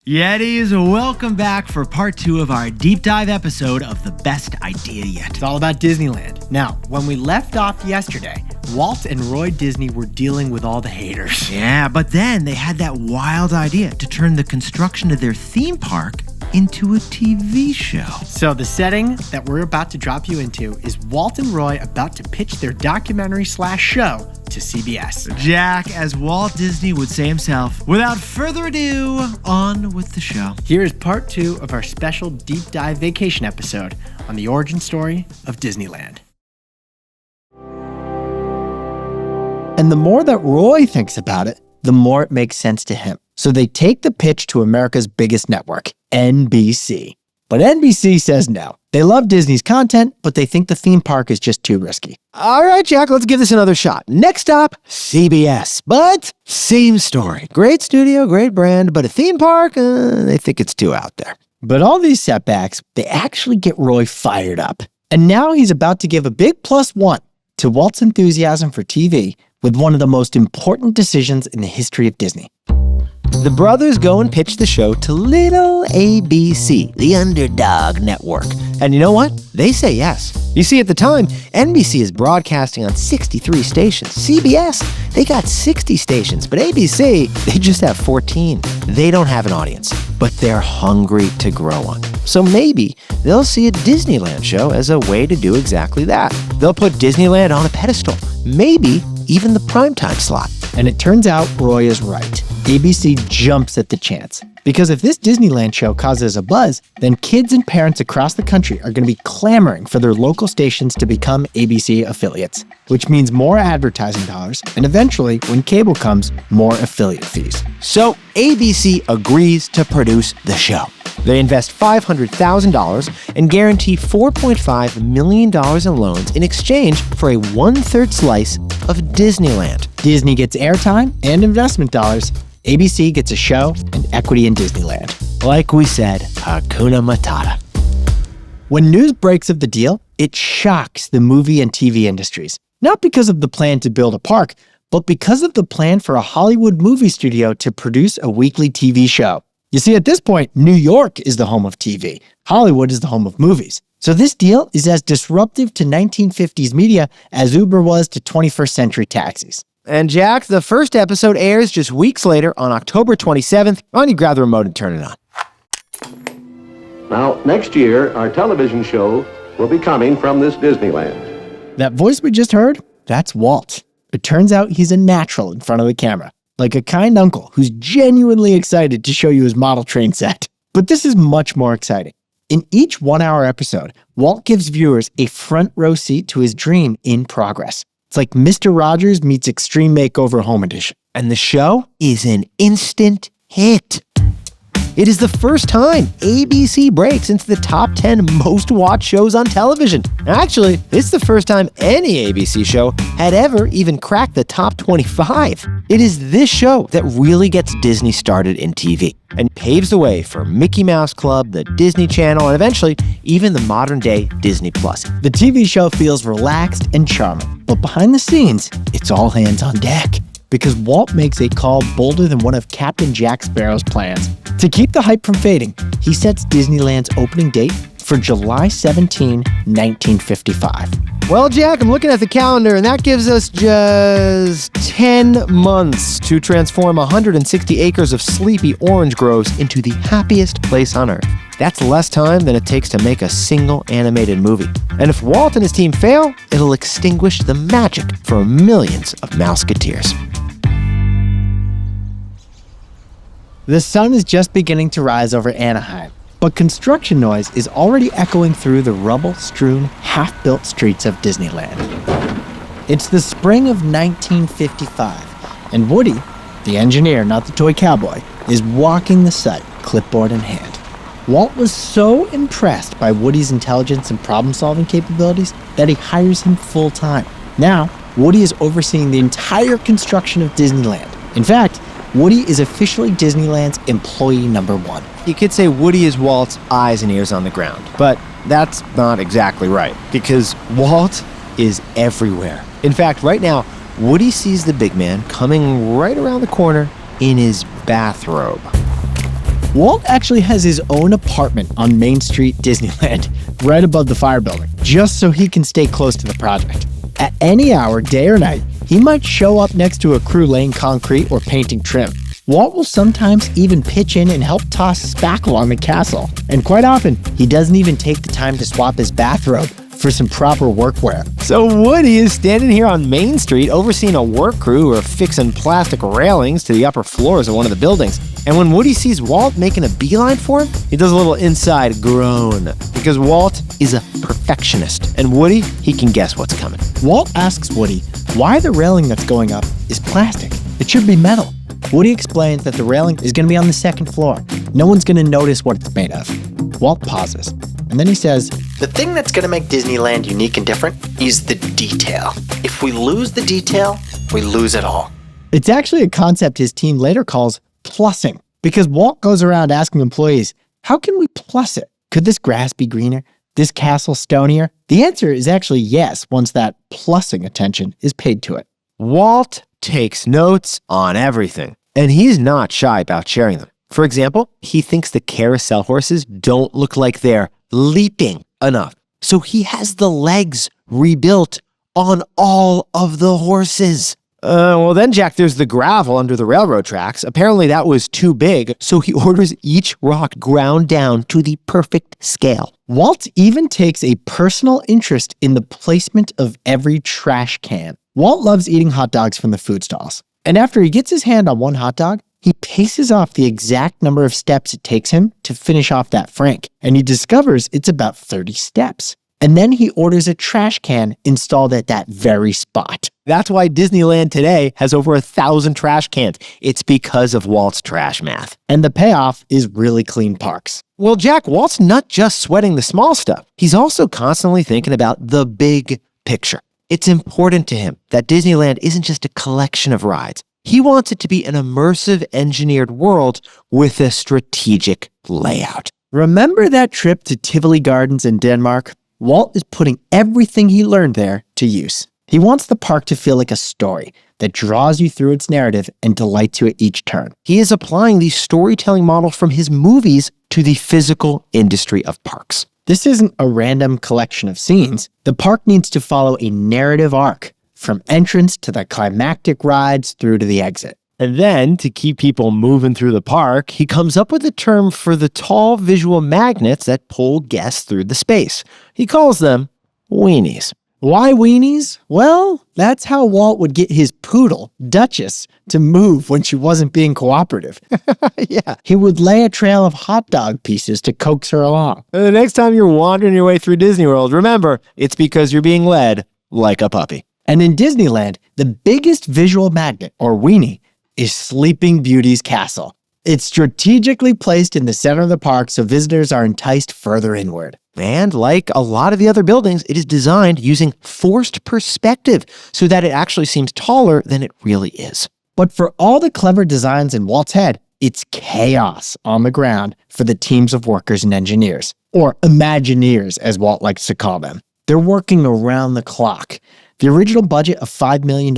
Yetis, welcome back for part 2 of our deep dive episode of The Best Idea Yet. It's all about Disneyland. Now, when we left off yesterday, Walt and Roy Disney were dealing with all the haters. Yeah, but then they had that wild idea to turn the construction of their theme park into a TV show. So the setting that we're about to drop you into is Walt and Roy about to pitch their documentary/show to CBS. Jack, as Walt Disney would say himself, without further ado, on with the show. Here is part 2 of our special deep dive vacation episode on the origin story of Disneyland. And the more that Roy thinks about it, the more it makes sense to him. So they take the pitch to America's biggest network, NBC. But NBC says no. They love Disney's content, but they think the theme park is just too risky. All right, Jack, let's give this another shot. Next stop, CBS. But same story. Great studio, great brand, but a theme park, they think it's too out there. But all these setbacks, they actually get Roy fired up. And now he's about to give a big +1 to Walt's enthusiasm for TV with one of the most important decisions in the history of Disney. The brothers go and pitch the show to little ABC, the underdog network. And you know what? They say yes. You see, at the time, NBC is broadcasting on 63 stations. CBS, they got 60 stations, but ABC, they just have 14. They don't have an audience, but they're hungry to grow on. So maybe they'll see a Disneyland show as a way to do exactly that. They'll put Disneyland on a pedestal, maybe even the primetime slot. And it turns out Roy is right. ABC jumps at the chance. Because if this Disneyland show causes a buzz, then kids and parents across the country are going to be clamoring for their local stations to become ABC affiliates, which means more advertising dollars, and eventually, when cable comes, more affiliate fees. So ABC agrees to produce the show. They invest $500,000 and guarantee $4.5 million in loans in exchange for a 1/3 slice of Disneyland. Disney gets airtime and investment dollars. ABC gets a show and equity in Disneyland. Like we said, Hakuna Matata. When news breaks of the deal, it shocks the movie and TV industries. Not because of the plan to build a park, but because of the plan for a Hollywood movie studio to produce a weekly TV show. You see, at this point, New York is the home of TV. Hollywood is the home of movies. So this deal is as disruptive to 1950s media as Uber was to 21st century taxis. And Jack, the first episode airs just weeks later on October 27th. Why don't you grab the remote and turn it on? Now, next year, our television show will be coming from this Disneyland. That voice we just heard, that's Walt. It turns out he's a natural in front of the camera, like a kind uncle who's genuinely excited to show you his model train set. But this is much more exciting. In each 1-hour episode, Walt gives viewers a front row seat to his dream in progress. It's like Mr. Rogers meets Extreme Makeover Home Edition. And the show is an instant hit. It is the first time ABC breaks into the top 10 most watched shows on television. Actually, it's the first time any ABC show had ever even cracked the top 25. It is this show that really gets Disney started in TV and paves the way for Mickey Mouse Club, the Disney Channel, and eventually even the modern-day Disney Plus. The TV show feels relaxed and charming, but behind the scenes, it's all hands on deck. Because Walt makes a call bolder than one of Captain Jack Sparrow's plans. To keep the hype from fading, he sets Disneyland's opening date for July 17, 1955. Well, Jack, I'm looking at the calendar, and that gives us just 10 months to transform 160 acres of sleepy orange groves into the happiest place on Earth. That's less time than it takes to make a single animated movie. And if Walt and his team fail, it'll extinguish the magic for millions of Mouseketeers. The sun is just beginning to rise over Anaheim, but construction noise is already echoing through the rubble-strewn, half-built streets of Disneyland. It's the spring of 1955, and Woody, the engineer, not the toy cowboy, is walking the site, clipboard in hand. Walt was so impressed by Woody's intelligence and problem-solving capabilities that he hires him full-time. Now, Woody is overseeing the entire construction of Disneyland. In fact, Woody is officially Disneyland's employee number 1. You could say Woody is Walt's eyes and ears on the ground, but that's not exactly right, because Walt is everywhere. In fact, right now, Woody sees the big man coming right around the corner in his bathrobe. Walt actually has his own apartment on Main Street, Disneyland, right above the fire building, just so he can stay close to the project. At any hour, day or night, he might show up next to a crew laying concrete or painting trim. Walt will sometimes even pitch in and help toss spackle on the castle. And quite often, he doesn't even take the time to swap his bathrobe for some proper workwear. So Woody is standing here on Main Street overseeing a work crew who are fixing plastic railings to the upper floors of one of the buildings. And when Woody sees Walt making a beeline for him, he does a little inside groan because Walt is a perfectionist and Woody, he can guess what's coming. Walt asks Woody why the railing that's going up is plastic. It should be metal. Woody explains that the railing is going to be on the second floor. No one's going to notice what it's made of. Walt pauses, and then he says, "The thing that's going to make Disneyland unique and different is the detail. If we lose the detail, we lose it all." It's actually a concept his team later calls plussing, because Walt goes around asking employees, how can we plus it? Could this grass be greener? This castle stonier? The answer is actually yes, once that plussing attention is paid to it. Walt takes notes on everything, and he's not shy about sharing them. For example, he thinks the carousel horses don't look like they're leaping enough. So he has the legs rebuilt on all of the horses. Well then, Jack, there's the gravel under the railroad tracks. Apparently that was too big, so he orders each rock ground down to the perfect scale. Walt even takes a personal interest in the placement of every trash can. Walt loves eating hot dogs from the food stalls. And after he gets his hand on one hot dog, he paces off the exact number of steps it takes him to finish off that frank. And he discovers it's about 30 steps. And then he orders a trash can installed at that very spot. That's why Disneyland today has over 1,000 trash cans. It's because of Walt's trash math. And the payoff is really clean parks. Well, Jack, Walt's not just sweating the small stuff. He's also constantly thinking about the big picture. It's important to him that Disneyland isn't just a collection of rides. He wants it to be an immersive, engineered world with a strategic layout. Remember that trip to Tivoli Gardens in Denmark? Walt is putting everything he learned there to use. He wants the park to feel like a story that draws you through its narrative and delights you at each turn. He is applying the storytelling model from his movies to the physical industry of parks. This isn't a random collection of scenes. The park needs to follow a narrative arc, from entrance to the climactic rides through to the exit. And then, to keep people moving through the park, he comes up with a term for the tall visual magnets that pull guests through the space. He calls them weenies. Why weenies? Well, that's how Walt would get his poodle, Duchess, to move when she wasn't being cooperative. Yeah. He would lay a trail of hot dog pieces to coax her along. And the next time you're wandering your way through Disney World, remember, it's because you're being led like a puppy. And in Disneyland, the biggest visual magnet, or weenie, is Sleeping Beauty's castle. It's strategically placed in the center of the park so visitors are enticed further inward. And like a lot of the other buildings, it is designed using forced perspective so that it actually seems taller than it really is. But for all the clever designs in Walt's head, it's chaos on the ground for the teams of workers and engineers, or Imagineers, as Walt likes to call them. They're working around the clock. The original budget of $5 million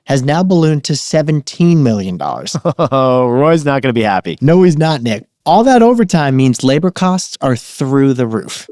has now ballooned to $17 million. Oh, Roy's not going to be happy. No, he's not, Nick. All that overtime means labor costs are through the roof.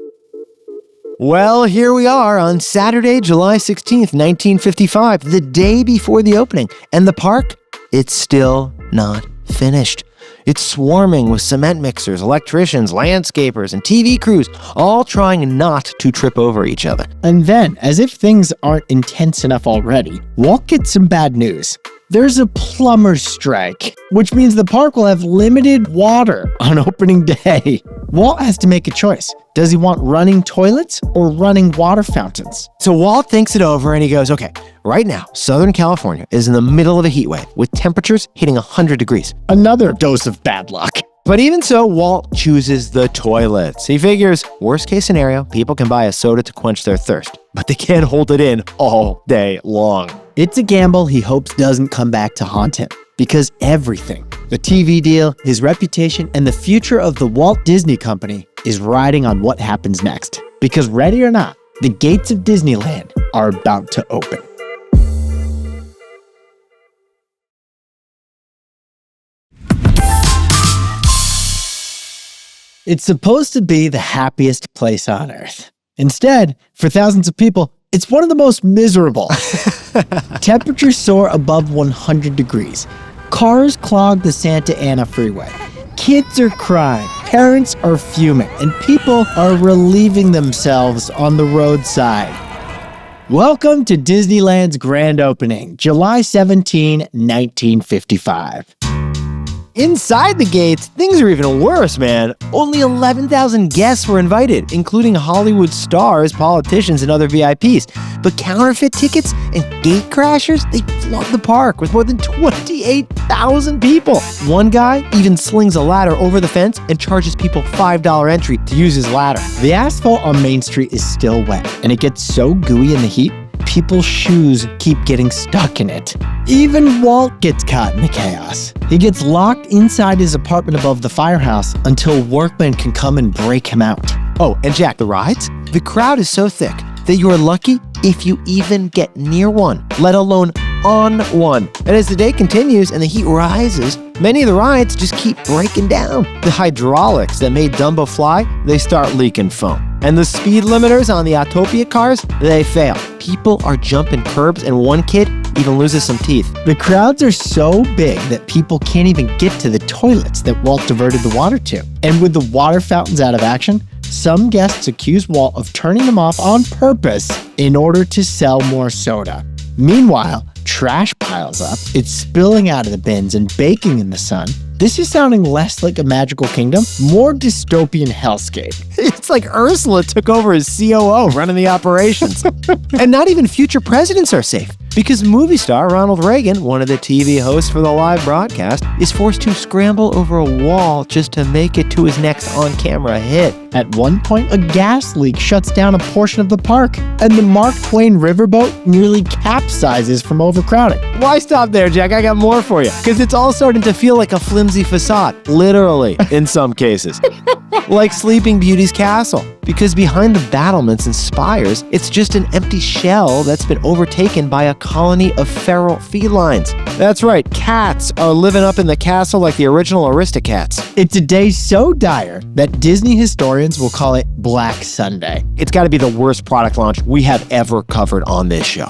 Well, here we are on Saturday, July 16th, 1955, the day before the opening. And the park, it's still not finished. It's swarming with cement mixers, electricians, landscapers, and TV crews, all trying not to trip over each other. And then, as if things aren't intense enough already, Walt gets some bad news. There's a plumber's strike, which means the park will have limited water on opening day. Walt has to make a choice. Does he want running toilets or running water fountains? So Walt thinks it over and he goes, okay, right now, Southern California is in the middle of a heat wave with temperatures hitting 100 degrees. Another dose of bad luck. But even so, Walt chooses the toilets. He figures, worst case scenario, people can buy a soda to quench their thirst, but they can't hold it in all day long. It's a gamble he hopes doesn't come back to haunt him, because everything, the TV deal, his reputation, and the future of the Walt Disney Company is riding on what happens next. Because ready or not, the gates of Disneyland are about to open. It's supposed to be the happiest place on earth. Instead, for thousands of people, it's one of the most miserable. Temperatures soar above 100 degrees. Cars clog the Santa Ana freeway. Kids are crying, parents are fuming, and people are relieving themselves on the roadside. Welcome to Disneyland's grand opening, July 17, 1955. Inside the gates, things are even worse, man. Only 11,000 guests were invited, including Hollywood stars, politicians, and other VIPs. But counterfeit tickets and gate crashers, they flood the park with more than 28,000 people. One guy even slings a ladder over the fence and charges people $5 entry to use his ladder. The asphalt on Main Street is still wet, and it gets so gooey in the heat, people's shoes keep getting stuck in it. Even Walt gets caught in the chaos. He gets locked inside his apartment above the firehouse until workmen can come and break him out. Oh, and Jack, the rides? The crowd is so thick that you are lucky if you even get near one, let alone on one. And as the day continues and the heat rises, many of the rides just keep breaking down. The hydraulics that made Dumbo fly, they start leaking foam. And the speed limiters on the Autopia cars, they fail. People are jumping curbs and one kid even loses some teeth. The crowds are so big that people can't even get to the toilets that Walt diverted the water to. And with the water fountains out of action, some guests accuse Walt of turning them off on purpose in order to sell more soda. Meanwhile, trash piles up, it's spilling out of the bins and baking in the sun. This is sounding less like a magical kingdom, more dystopian hellscape. It's like Ursula took over as COO running the operations. And not even future presidents are safe, because movie star Ronald Reagan, one of the TV hosts for the live broadcast, is forced to scramble over a wall just to make it to his next on-camera hit. At one point, a gas leak shuts down a portion of the park, and the Mark Twain riverboat nearly capsizes from overcrowding. Why stop there, Jack? I got more for you. Because it's all starting to feel like a flimsy facade, literally, in some cases. Like Sleeping Beauty's castle. Because behind the battlements and spires, it's just an empty shell that's been overtaken by a colony of feral felines. That's right, cats are living up in the castle like the original Aristocats. It's a day so dire that Disney historians will call it Black Sunday. It's got to be the worst product launch we have ever covered on this show.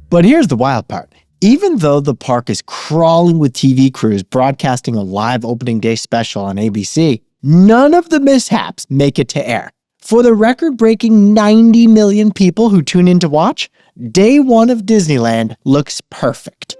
But here's the wild part. Even though the park is crawling with TV crews broadcasting a live opening day special on ABC, none of the mishaps make it to air. For the record-breaking 90 million people who tune in to watch, day one of Disneyland looks perfect.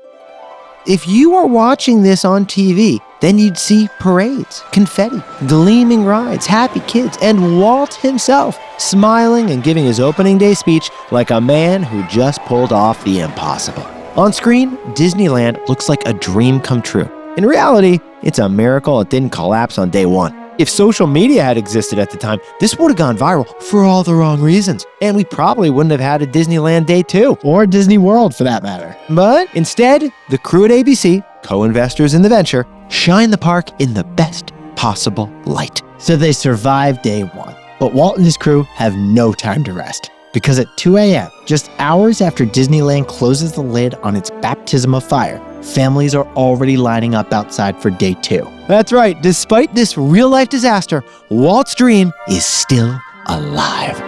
If you are watching this on TV, then you'd see parades, confetti, gleaming rides, happy kids, and Walt himself smiling and giving his opening day speech like a man who just pulled off the impossible. On screen, Disneyland looks like a dream come true. In reality, it's a miracle it didn't collapse on day one. If social media had existed at the time, this would have gone viral for all the wrong reasons. And we probably wouldn't have had a Disneyland Day 2. Or Disney World, for that matter. But instead, the crew at ABC, co-investors in the venture, shine the park in the best possible light. So they survive day one. But Walt and his crew have no time to rest. Because at 2 a.m., just hours after Disneyland closes the lid on its baptism of fire, families are already lining up outside for day 2. That's right. Despite this real-life disaster, Walt's dream is still alive.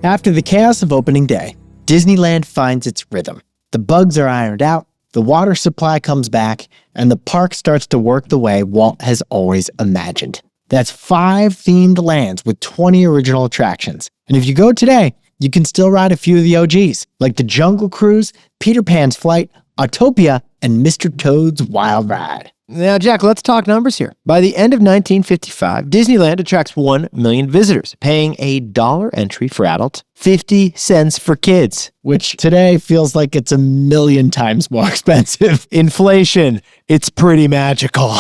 After the chaos of opening day, Disneyland finds its rhythm. The bugs are ironed out, the water supply comes back, and the park starts to work the way Walt has always imagined. That's 5 themed lands with 20 original attractions. And if you go today, you can still ride a few of the OGs, like the Jungle Cruise, Peter Pan's Flight, Autopia, and Mr. Toad's Wild Ride. Now, Jack, let's talk numbers here. By the end of 1955, Disneyland attracts 1 million visitors, paying $1 entry for adults, 50 cents for kids. Which today feels like it's 1,000,000 times more expensive. Inflation, it's pretty magical.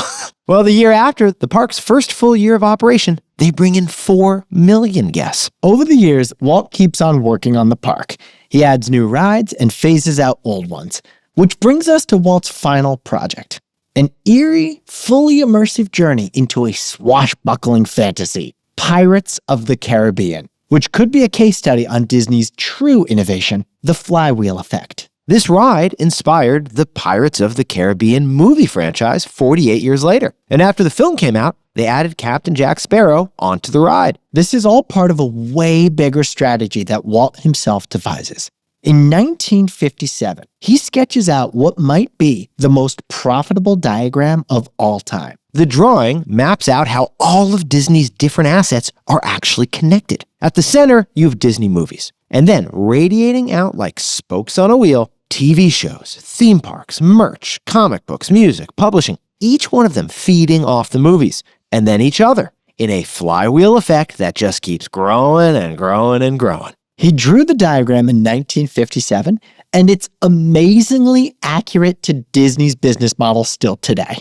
Well, the year after, the park's first full year of operation, they bring in 4 million guests. Over the years, Walt keeps on working on the park. He adds new rides and phases out old ones. Which brings us to Walt's final project. An eerie, fully immersive journey into a swashbuckling fantasy, Pirates of the Caribbean, which could be a case study on Disney's true innovation, the flywheel effect. This ride inspired the Pirates of the Caribbean movie franchise 48 years later. And after the film came out, they added Captain Jack Sparrow onto the ride. This is all part of a way bigger strategy that Walt himself devises. In 1957, he sketches out what might be the most profitable diagram of all time. The drawing maps out how all of Disney's different assets are actually connected. At the center, you have Disney movies. And then radiating out like spokes on a wheel, TV shows, theme parks, merch, comic books, music, publishing, each one of them feeding off the movies, and then each other, in a flywheel effect that just keeps growing and growing and growing. He drew the diagram in 1957, and it's amazingly accurate to Disney's business model still today.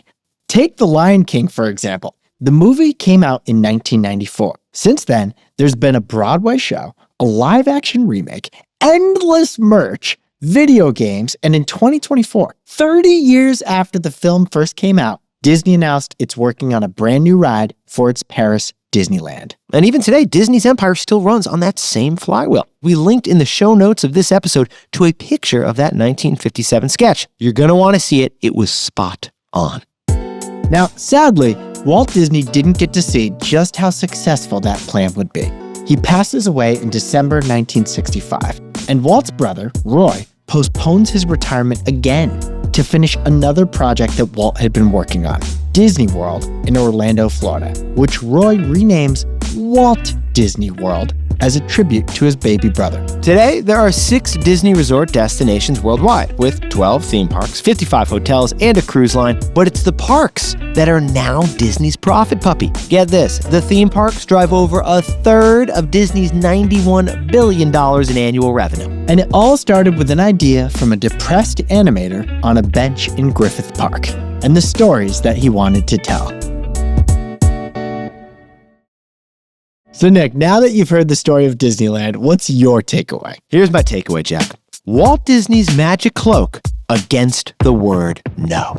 Take The Lion King, for example. The movie came out in 1994. Since then, there's been a Broadway show, a live-action remake, endless merch, video games, and in 2024, 30 years after the film first came out, Disney announced it's working on a brand new ride for its Paris Disneyland. And even today, Disney's empire still runs on that same flywheel. We linked in the show notes of this episode to a picture of that 1957 sketch. You're going to want to see it. It was spot on. Now, sadly, Walt Disney didn't get to see just how successful that plan would be. He passes away in December 1965, and Walt's brother, Roy, postpones his retirement again to finish another project that Walt had been working on, Disney World in Orlando, Florida, which Roy renames Walt Disney World as a tribute to his baby brother. Today, there are 6 Disney resort destinations worldwide, with 12 theme parks, 55 hotels, and a cruise line. But it's the parks that are now Disney's profit puppy. Get this, the theme parks drive over a third of Disney's $91 billion in annual revenue. And it all started with an idea from a depressed animator on a bench in Griffith Park, and the stories that he wanted to tell. So Nick, now that you've heard the story of Disneyland, what's your takeaway? Here's my takeaway, Jack. Walt Disney's magic cloak against the word no.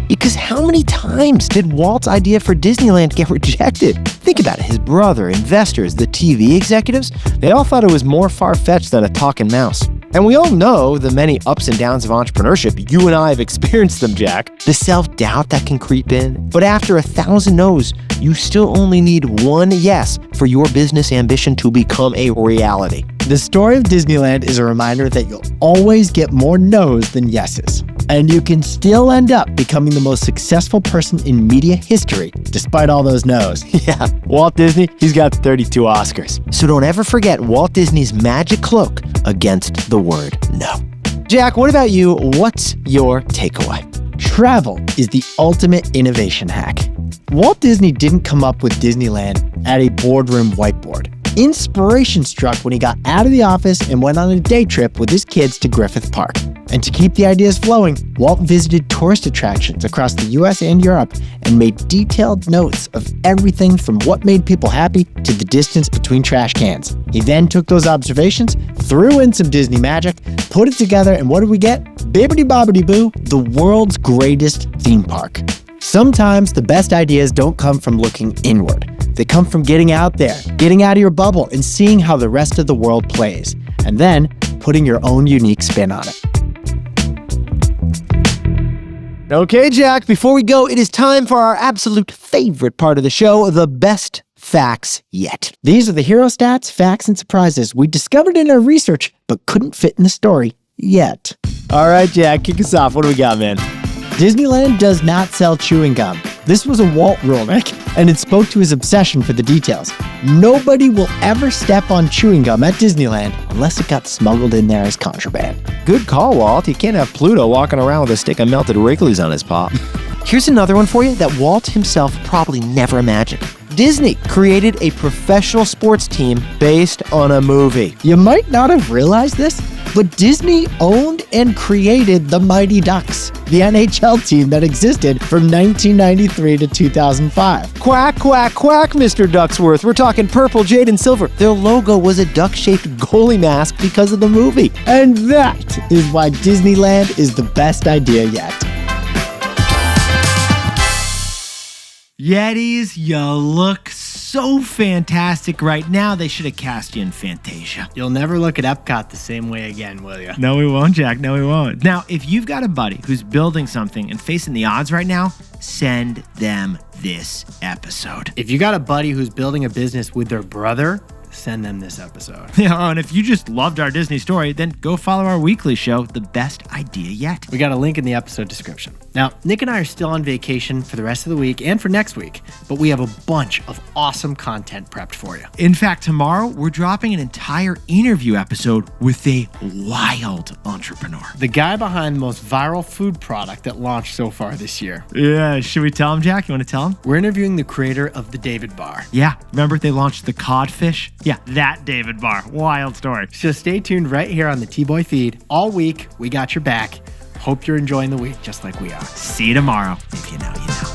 Because how many times did Walt's idea for Disneyland get rejected? Think about it. His brother, investors, the TV executives, they all thought it was more far-fetched than a talking mouse. And we all know the many ups and downs of entrepreneurship. You and I have experienced them, Jack. The self-doubt that can creep in. But after 1,000 no's, you still only need one yes for your business ambition to become a reality. The story of Disneyland is a reminder that you'll always get more no's than yeses. And you can still end up becoming the most successful person in media history, despite all those no's. Yeah, Walt Disney, he's got 32 Oscars. So don't ever forget Walt Disney's magic cloak against the word no. Jack, what about you? What's your takeaway? Travel is the ultimate innovation hack. Walt Disney didn't come up with Disneyland at a boardroom whiteboard. Inspiration struck when he got out of the office and went on a day trip with his kids to Griffith Park. And to keep the ideas flowing, Walt visited tourist attractions across the US and Europe and made detailed notes of everything from what made people happy to the distance between trash cans. He then took those observations, threw in some Disney magic, put it together, and what did we get? Bibbidi-bobbidi-boo, the world's greatest theme park. Sometimes the best ideas don't come from looking inward. They come from getting out there, getting out of your bubble, and seeing how the rest of the world plays, and then putting your own unique spin on it. Okay, Jack, before we go, it is time for our absolute favorite part of the show, the best facts yet. These are the hero stats, facts, and surprises we discovered in our research, but couldn't fit in the story yet. All right, Jack, kick us off. What do we got, man? Disneyland does not sell chewing gum. This was a Walt rule, Nick, and it spoke to his obsession for the details. Nobody will ever step on chewing gum at Disneyland unless it got smuggled in there as contraband. Good call, Walt. You can't have Pluto walking around with a stick of melted Wrigley's on his paw. Here's another one for you that Walt himself probably never imagined. Disney created a professional sports team based on a movie. You might not have realized this, but Disney owned and created the Mighty Ducks, the NHL team that existed from 1993 to 2005. Quack, quack, quack, Mr. Ducksworth. We're talking purple, jade, and silver. Their logo was a duck-shaped goalie mask because of the movie. And that is why Disneyland is the best idea yet. Yetis, you look so fantastic right now, they should have cast you in Fantasia. You'll never look at Epcot the same way again, will you? No, we won't, Jack. No, we won't. Now, if you've got a buddy who's building something and facing the odds right now, send them this episode. If you got a buddy who's building a business with their brother, send them this episode. Yeah, and if you just loved our Disney story, then go follow our weekly show, The Best Idea Yet. We got a link in the episode description. Now, Nick and I are still on vacation for the rest of the week and for next week, but we have a bunch of awesome content prepped for you. In fact, tomorrow, we're dropping an entire interview episode with a wild entrepreneur. The guy behind the most viral food product that launched so far this year. Yeah, should we tell him, Jack? You want to tell him? We're interviewing the creator of the David Bar. Yeah, remember they launched the codfish? Yeah, that David Bar. Wild story. So stay tuned right here on the T-Boy feed. All week, we got your back. Hope you're enjoying the week just like we are. See you tomorrow. If you know, you know.